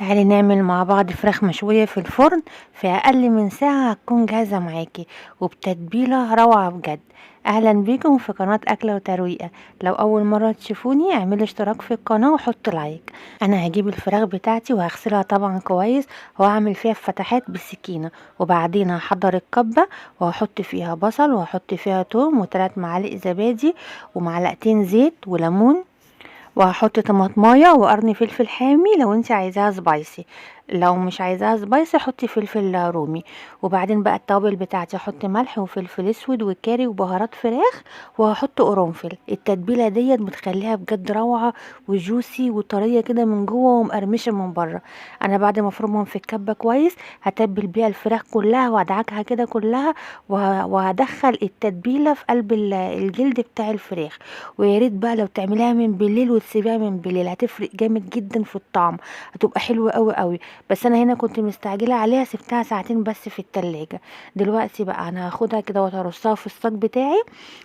تعالي نعمل مع بعض فراخ مشوية في الفرن في أقل من ساعة هتكون جاهزة معاكي وبتتبيلة روعة بجد. أهلا بيكم في قناة أكلة وترويقة. لو أول مرة تشوفوني اعملي اشتراك في القناة وحط لايك. أنا هجيب الفراخ بتاعتي وهغسلها طبعا كويس وهعمل فيها فتحات بالسكينة، وبعدين هحضر الكبة وهحط فيها بصل وهحط فيها توم و3 معالق زبادي ومعلقتين زيت وليمون، وهحط طماطمايه وقرن فلفل حامي لو انت عايزاها سبايسي، لو مش عايزاها سبايسي حطي فلفل رومي. وبعدين بقى التوابل بتاعتي احط ملح وفلفل اسود وكاري وبهارات فراخ وهحط قرنفل. التتبيله ديت بتخليها بجد روعه وجوسي وطريه كده من جوه ومقرمشه من بره. انا بعد ما افرمهم في الكبه كويس هتبل بيها الفراخ كلها وادعكها كده كلها، وهدخل التتبيله في قلب الجلد بتاع الفراخ. ويا ريت بقى لو تعمليها من بالليل وتسيبيها من بالليل هتفرق جامد جدا في الطعم، هتبقى حلوه قوي قوي. بس انا هنا كنت مستعجله عليها سبتها ساعتين بس في التلاجة. دلوقتي بقى انا هاخدها كده وهرصها في الصاج بتاعي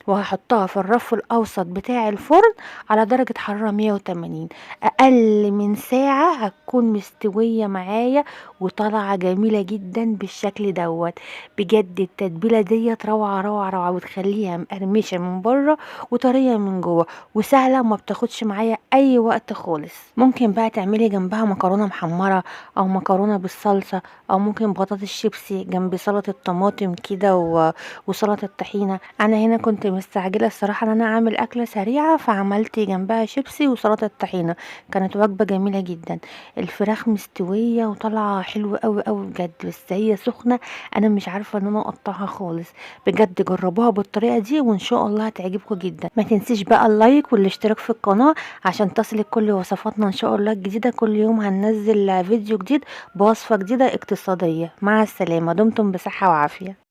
وهحطها في الرف الاوسط بتاع الفرن على درجه حراره 180. اقل من ساعه هتكون مستويه معايا وطالعه جميله جدا بالشكل دوت. بجد التتبيله ديت روعه روعه روعه، وتخليها مقرمشه من بره وطريه من جوه وسهله وما بتاخدش معايا اي وقت خالص. ممكن بقى تعملي جنبها مكرونه محمره او مكرونه بالصلصه، او ممكن بطاطس شيبسي جنب سلطه الطماطم كده وسلطه الطحينه. انا هنا كنت مستعجله الصراحه ان انا اعمل اكله سريعه فعملت جنبها شيبسي وسلطه الطحينه. كانت وجبه جميله جدا. الفراخ مستويه وطالعه حلوه قوي قوي بجد، بس هي سخنه انا مش عارفه ان انا اقطعها خالص. بجد جربوها بالطريقه دي وان شاء الله هتعجبكم جدا. ما تنسيش بقى اللايك والاشتراك في القناه عشان تصلك كل وصفاتنا ان شاء الله الجديده. كل يوم هننزل فيديو جديد بوصفه جديده اقتصاديه. مع السلامه، دمتم بصحه وعافيه.